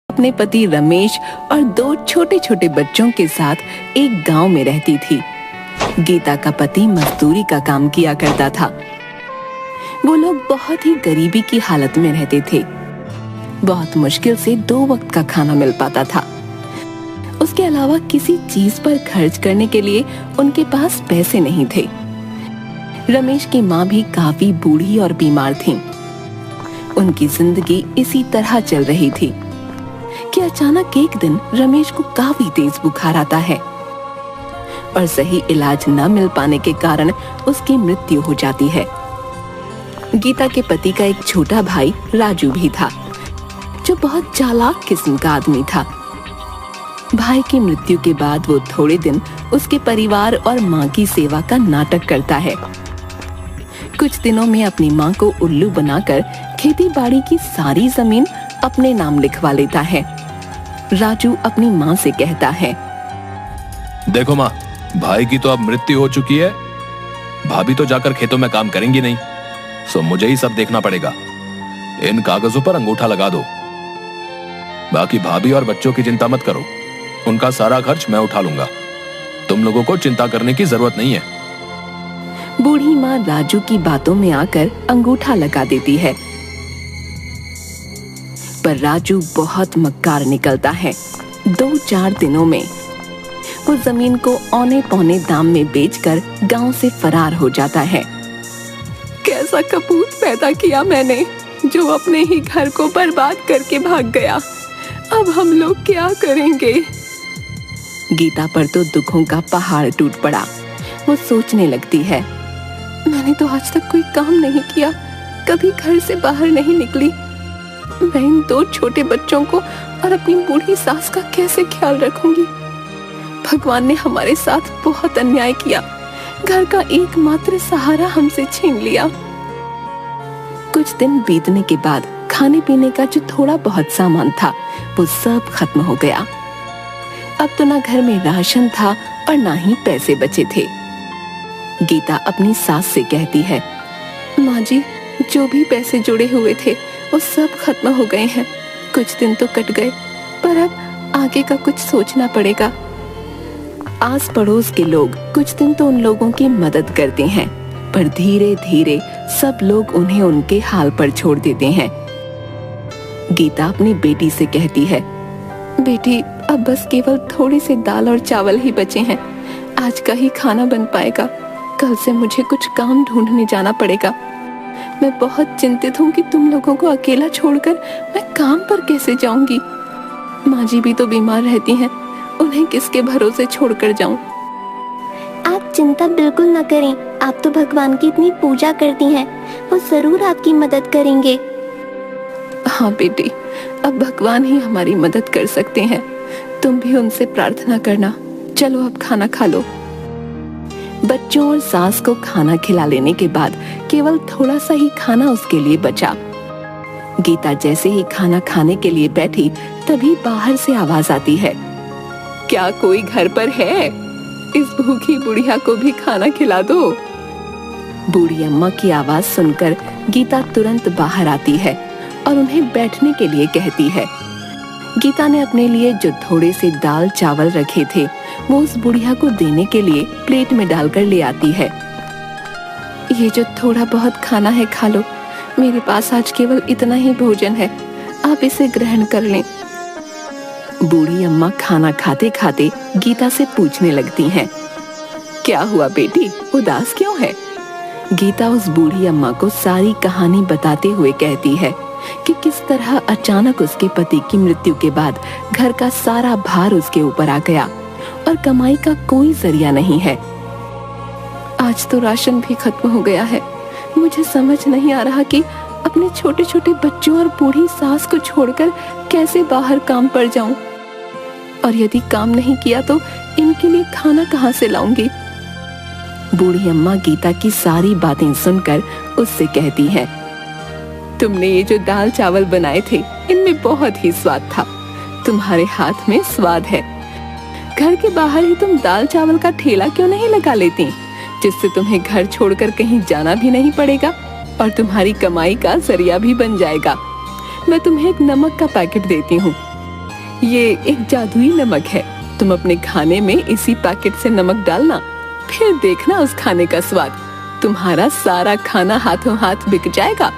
अपने पति रमेश और 2 छोटे छोटे बच्चों के साथ एक गांव में रहती थी। गीता का पति मजदूरी का काम किया करता था। वो लोग बहुत ही गरीबी की हालत में रहते थे। बहुत मुश्किल से 2 वक्त का खाना मिल पाता था। उसके अलावा किसी चीज पर खर्च करने के लिए उनके पास पैसे नहीं थे। रमेश की माँ भी काफी बूढ़ी और बीमार थीं। उनकी जिंदगी इसी तरह चल रही थी कि अचानक एक दिन रमेश को काफी तेज बुखार आता है और सही इलाज न मिल पाने के कारण उसकी मृत्यु हो जाती है। गीता के पति का एक छोटा भाई राजू भी था, जो बहुत चालाक किस्म का आदमी था। भाई की मृत्यु के बाद वो थोड़े दिन उसके परिवार और माँ की सेवा का नाटक करता है। कुछ दिनों में अपनी माँ को उल्लू बनाकर खेती बाड़ी की सारी जमीन अपने नाम लिखवा लेता है। राजू अपनी माँ से कहता है, देखो माँ, भाई की तो अब मृत्यु हो चुकी है। भाभी तो जाकर खेतों में काम करेंगी नहीं, सो मुझे ही सब देखना पड़ेगा। इन कागजों पर अंगूठा लगा दो। बाकी भाभी और बच्चों की चिंता मत करो, उनका सारा खर्च मैं उठा लूंगा। तुम लोगों को चिंता करने की जरूरत नहीं है। बूढ़ी माँ राजू की बातों में आकर अंगूठा लगा देती है, पर राजू बहुत मक्कार निकलता है। 2-4 दिनों में वो जमीन को औने पौने दाम में बेचकर गांव से फरार हो जाता है। कैसा कपूत पैदा किया मैंने, जो अपने ही घर को बर्बाद करके भाग गया। अब हम लोग क्या करेंगे? गीता पर तो दुखों का पहाड़ टूट पड़ा। वो सोचने लगती है, मैंने तो आज तक कोई काम नहीं किया, कभी घर से बाहर नहीं निकली। मैं इन 2 छोटे बच्चों को और अपनी बूढ़ी सास का कैसे ख्याल रखूंगी? भगवान ने हमारे साथ बहुत अन्याय किया। घर का एकमात्र सहारा हमसे छीन लिया। कुछ दिन बीतने के बाद खाने पीने का जो थोड़ा बहुत सामान था वो सब खत्म हो गया। अब तो ना घर में राशन था और ना ही पैसे बचे थे। गीता अपनी सास से कहती है, माँ जी, जो भी पैसे जुड़े हुए थे वो सब खत्म हो गए हैं। कुछ दिन तो कट गए, पर अब आगे का कुछ सोचना पड़ेगा। आस पड़ोस के लोग कुछ दिन तो उन लोगों की मदद करते हैं, पर धीरे धीरे सब लोग उन्हें उनके हाल पर छोड़ देते हैं। गीता अपनी बेटी से कहती है, बेटी, अब बस केवल थोड़ी से दाल और चावल ही बचे हैं। आज का ही खाना बन पाएगा। कल से मुझे कुछ काम ढूंढने जाना पड़ेगा। मैं बहुत चिंतित हूँ कि तुम लोगों को अकेला छोड़कर मैं काम पर कैसे जाऊंगी। माँ जी भी तो बीमार रहती हैं, उन्हें किसके भरोसे छोड़कर जाऊं? आप चिंता बिल्कुल न करें। आप तो भगवान की इतनी पूजा करती हैं, वो जरूर आपकी मदद करेंगे। हाँ बेटी, अब भगवान ही हमारी मदद कर सकते हैं। तुम भी उनसे प्रार्थना करना। चलो अब खाना खा लो। बच्चों और सास को खाना खिला लेने के बाद केवल थोड़ा सा ही खाना उसके लिए बचा। गीता जैसे ही खाना खाने के लिए बैठी, तभी बाहर से आवाज आती है, क्या कोई घर पर है? इस भूखी बुढ़िया को भी खाना खिला दो। बूढ़ी अम्मा की आवाज सुनकर गीता तुरंत बाहर आती है और उन्हें बैठने के लिए कहती है। गीता ने अपने लिए जो थोड़े से दाल चावल रखे थे वो उस बुढ़िया को देने के लिए प्लेट में डालकर ले आती है। ये जो थोड़ा बहुत खाना है खा लो, मेरे पास आज केवल इतना ही भोजन है, आप इसे ग्रहण कर लें। बूढ़ी अम्मा खाना खाते खाते गीता से पूछने लगती हैं, क्या हुआ बेटी, उदास क्यों है? गीता उस बूढ़ी अम्मा को सारी कहानी बताते हुए कहती है कि किस तरह अचानक उसके पति की मृत्यु के बाद घर का सारा भार उसके ऊपर आ गया और कमाई का कोई जरिया नहीं है। आज तो राशन भी खत्म हो गया है। मुझे समझ नहीं आ रहा कि अपने छोटे छोटे बच्चों और बूढ़ी सास को छोड़कर कैसे बाहर काम पर जाऊं, और यदि काम नहीं किया तो इनके लिए खाना कहां से लाऊंगी? बूढ़ी अम्मा गीता की सारी बातें सुनकर उससे कहती है, तुमने ये जो दाल चावल बनाए थे इनमें बहुत ही स्वाद था। तुम्हारे हाथ में स्वाद है। घर के बाहर ही तुम दाल चावल का ठेला क्यों नहीं लगा लेती, जिससे तुम्हें घर छोड़कर कहीं जाना भी नहीं पड़ेगा और तुम्हारी कमाई का जरिया भी बन जाएगा। मैं तुम्हें एक नमक का पैकेट देती हूँ, ये एक जादुई नमक है। तुम अपने खाने में इसी पैकेट से नमक डालना, फिर देखना उस खाने का स्वाद। तुम्हारा सारा खाना हाथों हाथ बिक जाएगा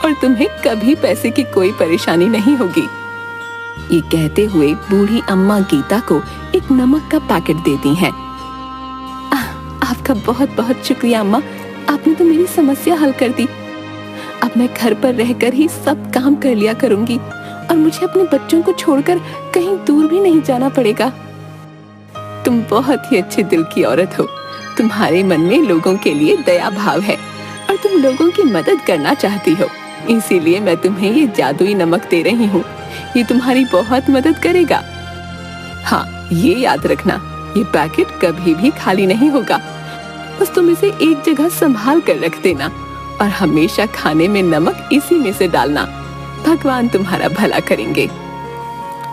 और तुम्हें कभी पैसे की कोई परेशानी नहीं होगी। ये कहते हुए बूढ़ी अम्मा गीता को एक नमक का पैकेट देती हैं। आपका बहुत बहुत शुक्रिया अम्मा, आपने तो मेरी समस्या हल कर दी। अब मैं घर पर रहकर ही सब काम कर लिया करूंगी और मुझे अपने बच्चों को छोड़कर कहीं दूर भी नहीं जाना पड़ेगा। तुम बहुत ही अच्छे दिल की औरत हो। तुम्हारे मन में लोगों के लिए दया भाव है और तुम लोगों की मदद करना चाहती हो, इसीलिए मैं तुम्हें ये जादुई नमक दे रही हूँ। ये तुम्हारी बहुत मदद करेगा। हाँ, ये याद रखना, ये पैकेट कभी भी खाली नहीं होगा। बस तुम इसे एक जगह संभाल कर रख देना और हमेशा खाने में नमक इसी में से डालना। भगवान तुम्हारा भला करेंगे।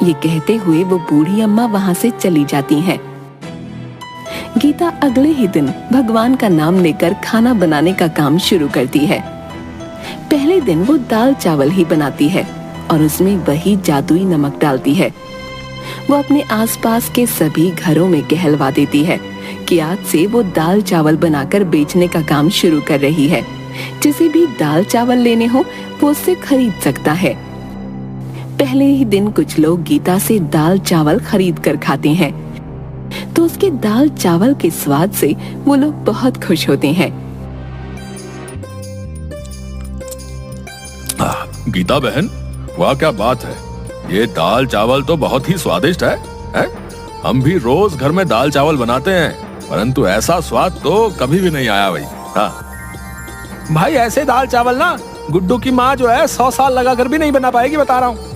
ये कहते हुए वो बूढ़ी अम्मा वहाँ से चली जाती हैं। गीता अगले ही दिन भगवान का नाम लेकर खाना बनाने का काम शुरू करती है। पहले दिन वो दाल चावल ही बनाती है और उसमें वही जादुई नमक डालती है। वो अपने आसपास के सभी घरों में कहलवा देती है कि आज से वो दाल चावल बनाकर बेचने का काम शुरू कर रही है। जिसे भी दाल चावल लेने हो वो उससे खरीद सकता है। पहले ही दिन कुछ लोग गीता से दाल चावल खरीद कर खाते हैं, तो उसके दाल चावल के स्वाद से वो लोग बहुत खुश होते हैं। गीता बहन, वाह क्या बात है, ये दाल चावल तो बहुत ही स्वादिष्ट है? हम भी रोज घर में दाल चावल बनाते हैं, परंतु ऐसा स्वाद तो कभी भी नहीं आया भाई। हाँ भाई, ऐसे दाल चावल ना गुड्डू की माँ जो है 100 साल लगा कर भी नहीं बना पाएगी, बता रहा हूँ।